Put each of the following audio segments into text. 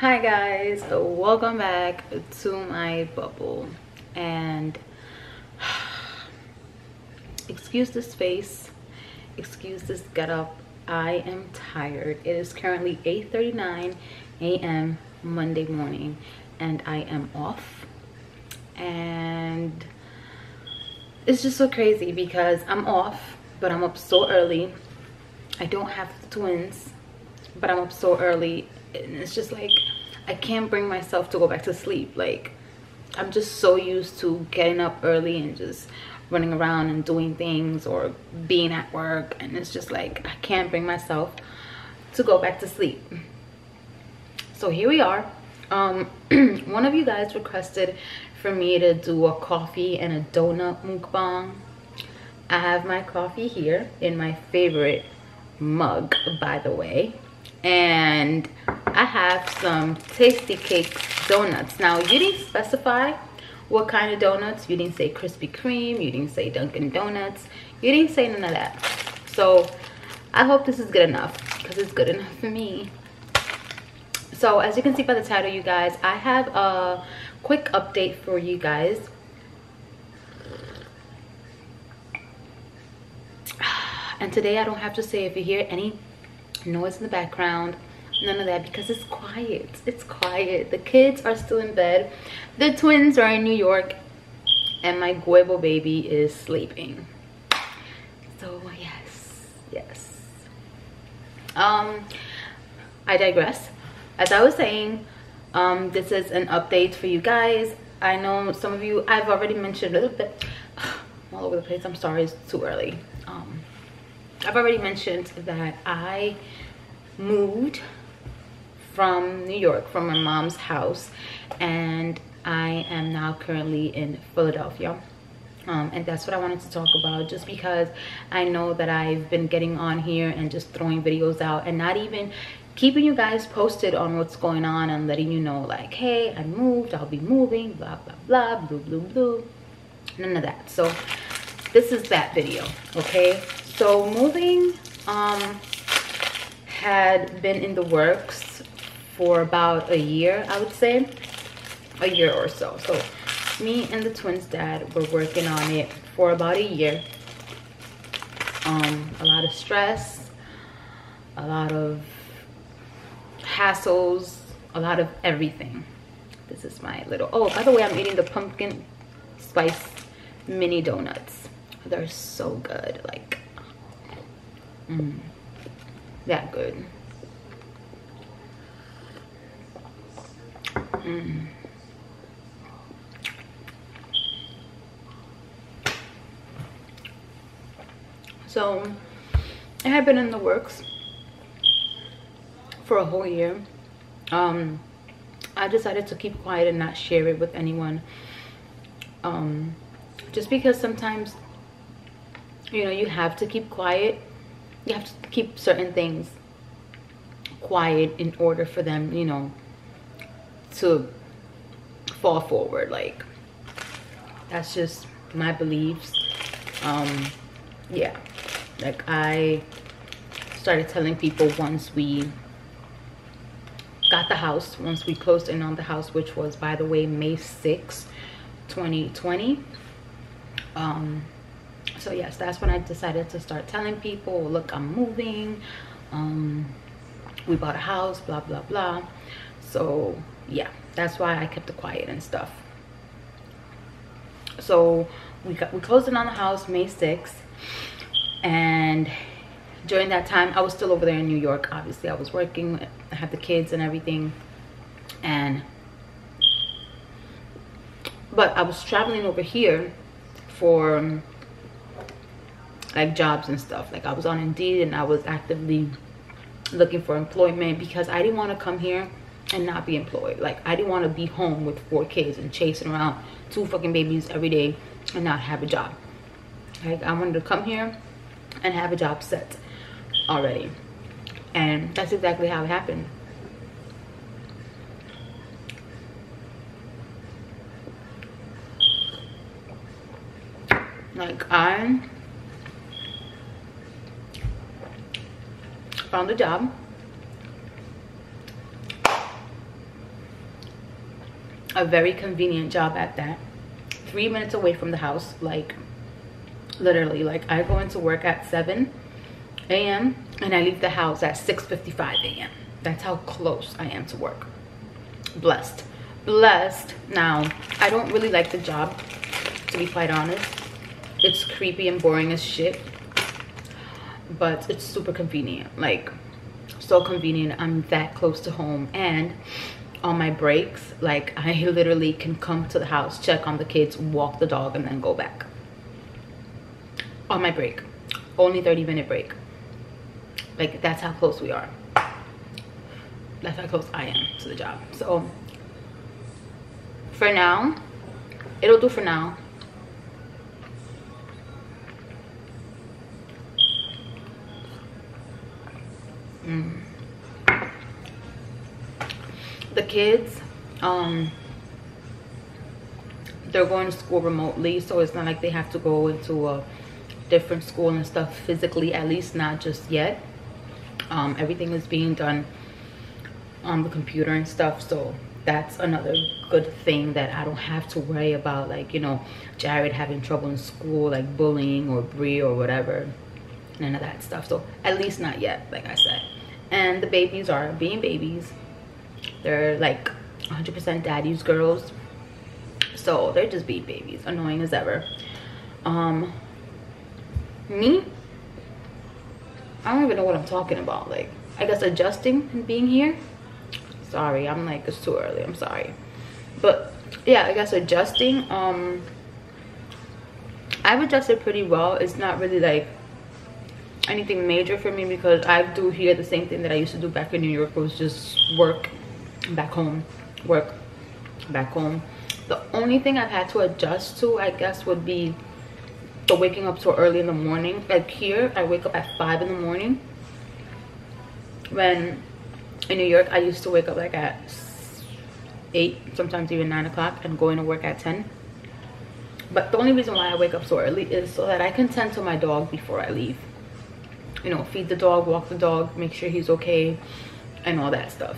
Hi guys, welcome back to my bubble. And excuse this face, excuse this get up. I am tired. It is currently 8:39 a.m. Monday morning and I am off, and it's just so crazy because I'm off but I'm up so early. I don't have the twins but I'm up so early, and it's just like I can't bring myself to go back to sleep. Like, I'm just so used to getting up early and just running around and doing things or being at work, and it's just like I can't bring myself to go back to sleep. So here we are. One of you guys requested for me to do a coffee and a donut mukbang. I have my coffee here in my favorite mug, by the way, and I have some Tasty Cakes donuts. Now, you didn't specify what kind of donuts. You didn't say Krispy Kreme, you didn't say Dunkin' Donuts, you didn't say none of that. So I hope this is good enough, because it's good enough for me. So as you can see by the title, you guys, I have a quick update for you guys. And today I don't have to say if you hear any noise in the background, none of that, because it's quiet. It's quiet. The kids are still in bed. The twins are in New York and my Guebo baby is sleeping. So yes. I digress. As I was saying, this is an update for you guys. I know some of you, I've already mentioned a little bit. I'm all over the place. I'm sorry, it's too early. I've already mentioned that I moved from New York, from my mom's house, and I am now currently in Philadelphia. And that's what I wanted to talk about, just because I know that I've been getting on here and just throwing videos out and not even keeping you guys posted on what's going on and letting you know, like, hey, I moved, I'll be moving, blah blah blah, blue blue blue, none of that. So this is that video, okay? So moving had been in the works for about a year, I would say, a year or so. So me and the twins' dad were working on it for about a year. A lot of stress, a lot of hassles, a lot of everything. This is my little, oh, by the way, I'm eating the pumpkin spice mini donuts. They're so good, like that good. So it had been in the works for a whole year. I decided to keep quiet and not share it with anyone, just because sometimes, you know, you have to keep quiet. You have to keep certain things quiet in order for them, you know, to fall forward. Like, that's just my beliefs. Yeah, like I started telling people once we got the house, once we closed in on the house, which was, by the way, May 6th, 2020. So yes, that's when I decided to start telling people, look, I'm moving, we bought a house, blah blah blah. So yeah, that's why I kept it quiet and stuff. So we closed in on the house May 6th, and during that time I was still over there in New York. Obviously I was working, I had the kids and everything, but I was traveling over here for like jobs and stuff. Like, I was on Indeed and I was actively looking for employment, because I didn't want to come here and not be employed. Like, I didn't want to be home with 4 kids and chasing around 2 fucking babies every day and not have a job. Like, I wanted to come here and have a job set already, and that's exactly how it happened. Like, I found a job a very convenient job at that. 3 minutes away from the house, like literally. Like I go into work at 7 a.m. and I leave the house at 6:55 a.m. That's how close I am to work. Blessed. Now, I don't really like the job, to be quite honest. It's creepy and boring as shit, but it's super convenient. Like, so convenient. I'm that close to home, and on my breaks, like I literally can come to the house, check on the kids, walk the dog, and then go back on my break. Only 30-minute break. Like, that's how close we are. That's how close I am to the job. So for now, it'll do for now. The kids, they're going to school remotely, so it's not like they have to go into a different school and stuff physically, at least not just yet. Everything is being done on the computer and stuff, so that's another good thing, that I don't have to worry about, like, you know, Jared having trouble in school, like bullying or Bree or whatever. None of that stuff. So at least not yet, like I said. And the babies are being babies. They're like 100% daddy's girls, so they're just being babies, annoying as ever. Me, I don't even know what I'm talking about. Like, I guess adjusting and being here. Sorry, I'm like, it's too early, I'm sorry. But yeah, I guess adjusting, I've adjusted pretty well. It's not really like anything major for me, because I do here the same thing that I used to do back in New York, was just work, back home, work, back home. The only thing I've had to adjust to, I guess, would be the waking up so early in the morning. Like here, I wake up at 5 in the morning. When in New York, I used to wake up like at 8, sometimes even 9 o'clock, and going to work at 10. But the only reason why I wake up so early is so that I can tend to my dog before I leave. You know, feed the dog, walk the dog, make sure he's okay, and all that stuff.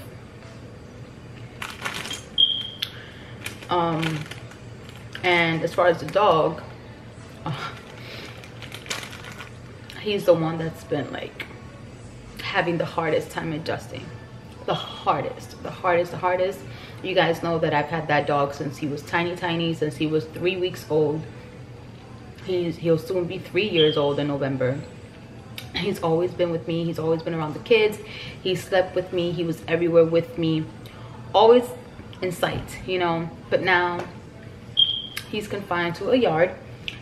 And as far as the dog, he's the one that's been like having the hardest time adjusting. The hardest. You guys know that I've had that dog since he was tiny, since he was 3 weeks old. He'll soon be 3 years old in November. He's always been with me. He's always been around the kids. He slept with me. He was everywhere with me, always in sight, you know. But now he's confined to a yard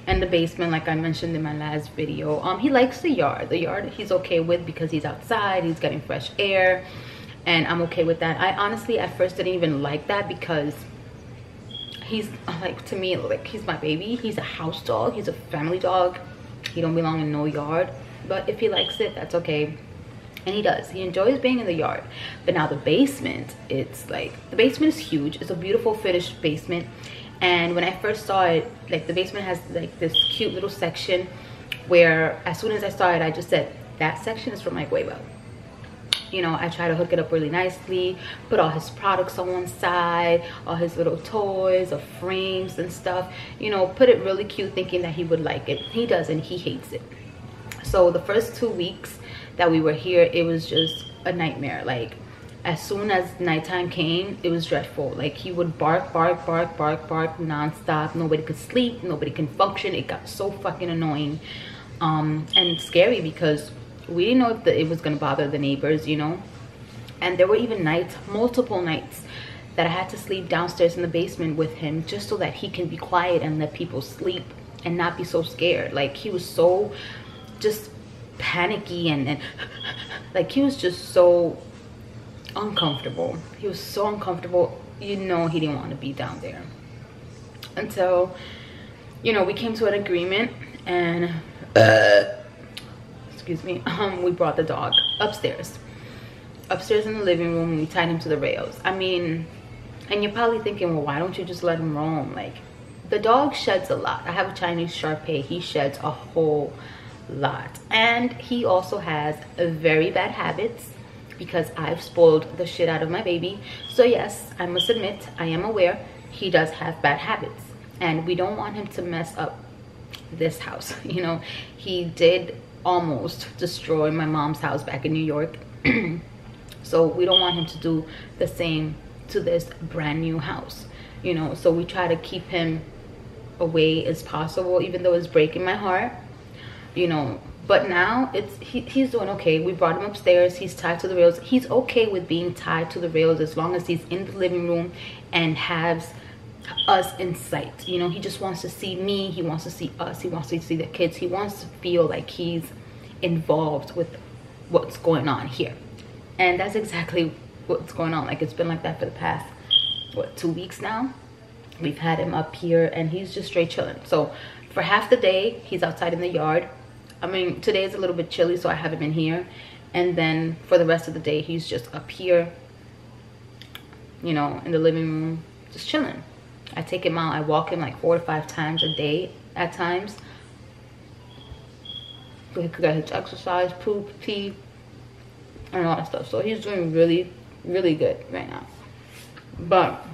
and the basement, like I mentioned in my last video. He likes the yard. The yard he's okay with, because he's outside, he's getting fresh air, and I'm okay with that. I honestly at first didn't even like that, because he's like, to me, like, he's my baby. He's a house dog, he's a family dog. He don't belong in no yard. But if he likes it, that's okay. And he does. He enjoys being in the yard. But now the basement, it's like, the basement is huge. It's a beautiful finished basement. And when I first saw it, like, the basement has like this cute little section where as soon as I saw it, I just said, that section is for Mike Waybo. You know, I try to hook it up really nicely, put all his products on one side, all his little toys or frames and stuff, you know, put it really cute, thinking that he would like it. He doesn't. He hates it. So the first 2 weeks that we were here, it was just a nightmare. Like, as soon as nighttime came, it was dreadful. Like, he would bark nonstop. Nobody could sleep, nobody can function. It got so fucking annoying and scary, because we didn't know if it was gonna bother the neighbors, you know. And there were even nights, multiple nights, that I had to sleep downstairs in the basement with him, just so that he can be quiet and let people sleep and not be so scared. Like, he was so just panicky and like, he was just so uncomfortable. He was so uncomfortable, you know. He didn't want to be down there until, you know, we came to an agreement, and excuse me, we brought the dog upstairs in the living room, and we tied him to the rails. I mean, and you're probably thinking, well, why don't you just let him roam? Like, the dog sheds a lot. I have a Chinese Shar Pei. He sheds a whole lot, and he also has very bad habits, because I've spoiled the shit out of my baby. So yes, I must admit, I am aware he does have bad habits, and we don't want him to mess up this house. You know, he did almost destroy my mom's house back in New York. So we don't want him to do the same to this brand new house, you know. So we try to keep him away as possible, even though it's breaking my heart, you know. But now he's doing okay. We brought him upstairs. He's tied to the rails. He's okay with being tied to the rails as long as he's in the living room and has us in sight. You know, he just wants to see me. He wants to see us. He wants to see the kids. He wants to feel like he's involved with what's going on here. And that's exactly what's going on. Like, it's been like that for the past, what, 2 weeks now. We've had him up here and he's just straight chilling. So for half the day, he's outside in the yard. I mean, today is a little bit chilly, so I have him in here. And then for the rest of the day, he's just up here, you know, in the living room, just chilling. I take him out. I walk him like 4 to 5 times a day at times. So he could get his exercise, poop, pee, and all that stuff. So he's doing really, really good right now. But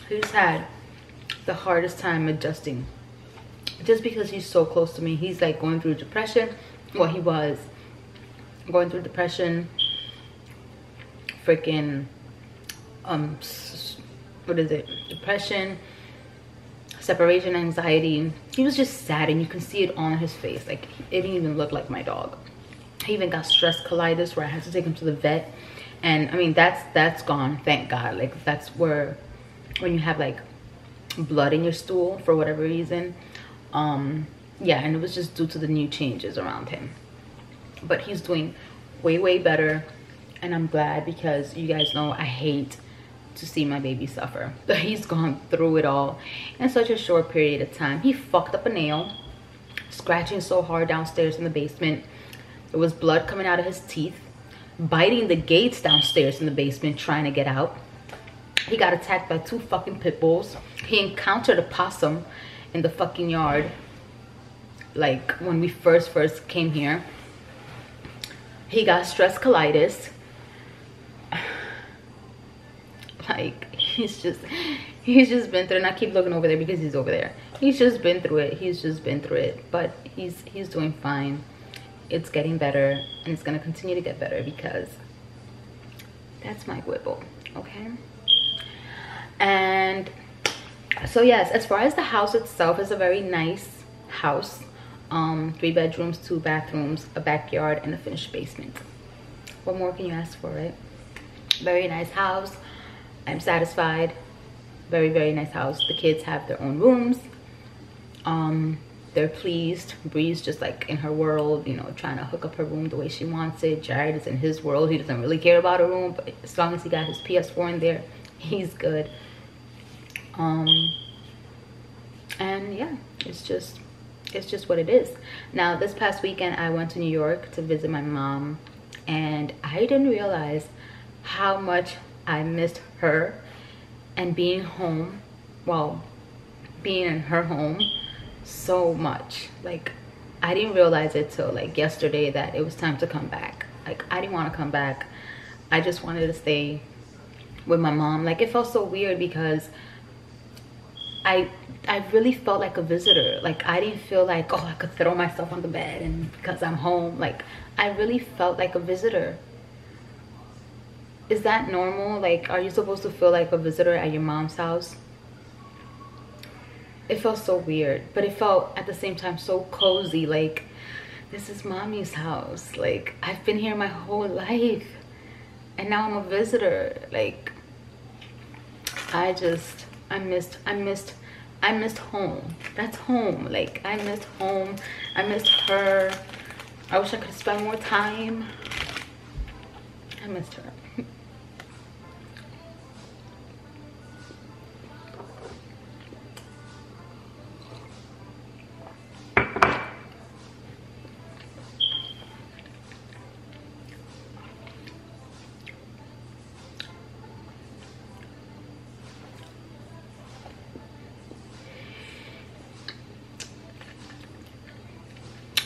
he's had the hardest time adjusting, just because he's so close to me. He's like going through depression. Well, he was going through depression, freaking what is it, depression, separation anxiety. He was just sad, and you can see it on his face. Like, it didn't even look like my dog. He even got stress colitis, where I had to take him to the vet. And I mean, that's gone, thank God. Like, that's where, when you have like blood in your stool for whatever reason, yeah, and it was just due to the new changes around him. But he's doing way better, and I'm glad, because you guys know I hate to see my baby suffer. But he's gone through it all in such a short period of time. He fucked up a nail, scratching so hard downstairs in the basement. There was blood coming out of his teeth, biting the gates downstairs in the basement, trying to get out. He got attacked by 2 fucking pit bulls. He encountered a possum in the fucking yard, like when we first came here. He got stress colitis. Like, he's just been through it. And I keep looking over there because he's over there. He's just been through it. He's just been through it. But he's doing fine. It's getting better, and it's gonna continue to get better, because that's my Whipple, okay? And so yes, as far as the house itself, is a very nice house. 3 bedrooms, 2 bathrooms, a backyard, and a finished basement. What more can you ask for, right? Very nice house. I'm satisfied. Very nice house. The kids have their own rooms. They're pleased. Bree's just like in her world, you know, trying to hook up her room the way she wants it. Jared is in his world. He doesn't really care about a room, but as long as he got his PS4 in there, he's good. And yeah, it's just what it is. Now, this past weekend, I went to New York to visit my mom, and I didn't realize how much I missed her and being home, well, being in her home so much. Like, I didn't realize it till like yesterday that it was time to come back. Like, I didn't want to come back. I just wanted to stay with my mom. Like, it felt so weird because I really felt like a visitor. Like, I didn't feel like, oh, I could throw myself on the bed and because I'm home. Like, I really felt like a visitor. Is that normal? Like, are you supposed to feel like a visitor at your mom's house? It felt so weird, but it felt at the same time so cozy. Like, this is mommy's house. Like, I've been here my whole life, and now I'm a visitor. Like, I missed home. That's home. Like, I missed home. I missed her. I wish I could spend more time. I missed her.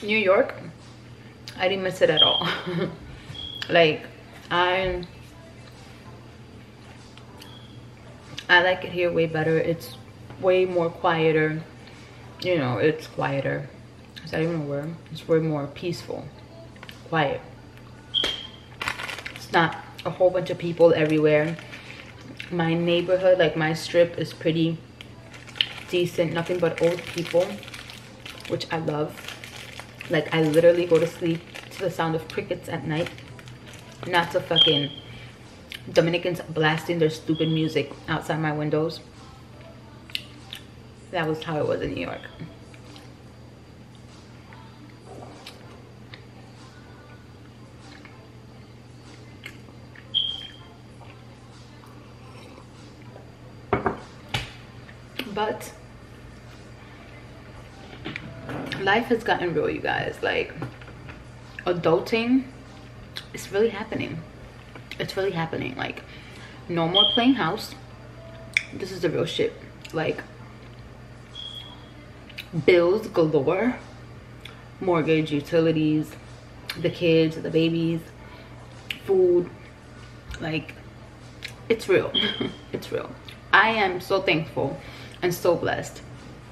New York, I didn't miss it at all. Like, I like it here way better. It's way more quieter. You know, it's quieter. Is that even a word? It's way more peaceful. Quiet. It's not a whole bunch of people everywhere. My neighborhood, like my strip, is pretty decent. Nothing but old people, which I love. Like, I literally go to sleep to the sound of crickets at night, not to fucking Dominicans blasting their stupid music outside my windows. That was how it was in New York. But life has gotten real, you guys. Like, adulting is really happening. It's really happening. Like, no more playing house. This is the real shit. Like, bills galore, mortgage, utilities, the kids, the babies, food. Like, it's real. It's real. I am so thankful and so blessed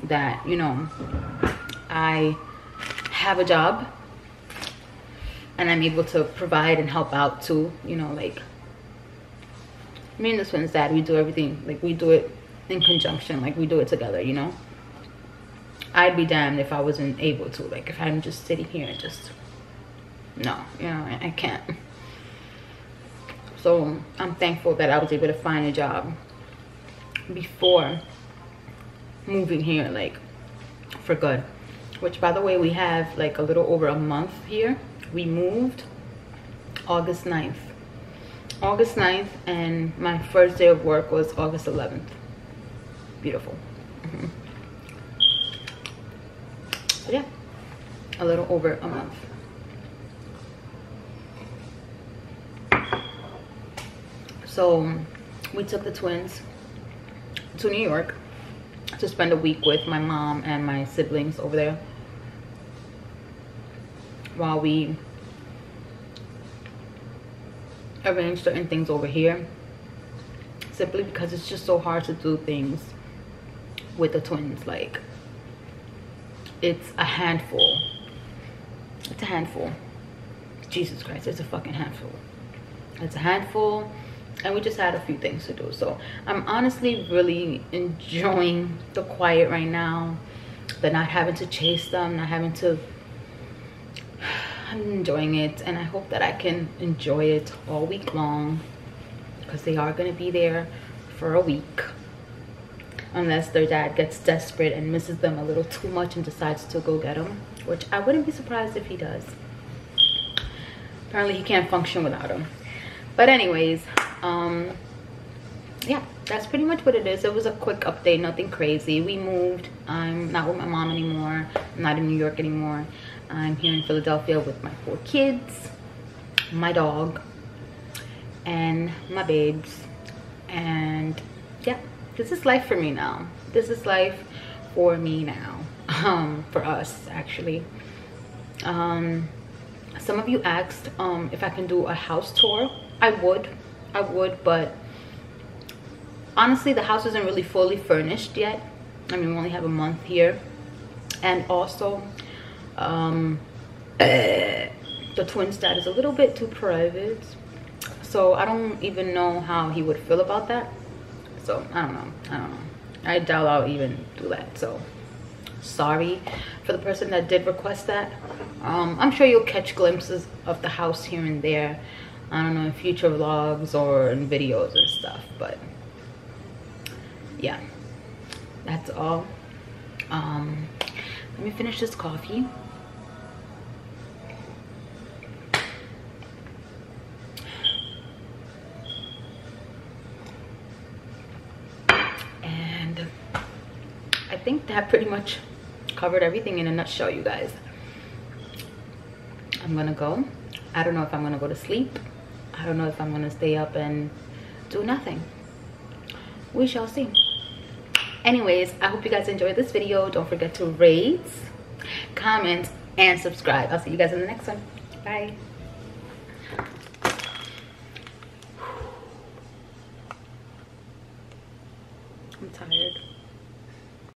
that, you know, I have a job and I'm able to provide and help out too. You know, like, me and this one's dad, we do everything, like, we do it in conjunction, like, we do it together, you know. I'd be damned if I wasn't able to. Like, if I'm just sitting here and just, no, you know, I can't. So I'm thankful that I was able to find a job before moving here, like, for good. Which, by the way, we have like a little over a month here. We moved August 9th. August 9th, and my first day of work was August 11th. Beautiful. So yeah, a little over a month. So we took the twins to New York to spend a week with my mom and my siblings over there while we arrange certain things over here, simply because it's just so hard to do things with the twins. Like, it's a handful. It's a handful. Jesus Christ, it's a fucking handful. It's a handful, and we just had a few things to do. So I'm honestly really enjoying the quiet right now, the not having to chase them, not having to, I'm enjoying it, and I hope that I can enjoy it all week long, because they are going to be there for a week, unless their dad gets desperate and misses them a little too much and decides to go get them, which I wouldn't be surprised if he does. Apparently he can't function without them. But anyways, yeah, that's pretty much what it is. It was a quick update, nothing crazy. We moved. I'm not with my mom anymore. I'm not in New York anymore. I'm here in Philadelphia with my 4 kids, my dog, and my babes. And yeah, this is life for me now. This is life for me now. For us, actually. Some of you asked if I can do a house tour. I would, but honestly, the house isn't really fully furnished yet. I mean, we only have a month here. And also, the twins' dad is a little bit too private. So I don't even know how he would feel about that. So I don't know. I doubt I'll even do that. So sorry for the person that did request that. I'm sure you'll catch glimpses of the house here and there. I don't know, in future vlogs or in videos and stuff. But yeah, that's all. Let me finish this coffee. And I think that pretty much covered everything in a nutshell, you guys. I'm gonna go. I don't know if I'm gonna go to sleep. I don't know if I'm gonna stay up and do nothing. We shall see. Anyways, I hope you guys enjoyed this video. Don't forget to rate, comment, and subscribe. I'll see you guys in the next one. Bye. I'm tired.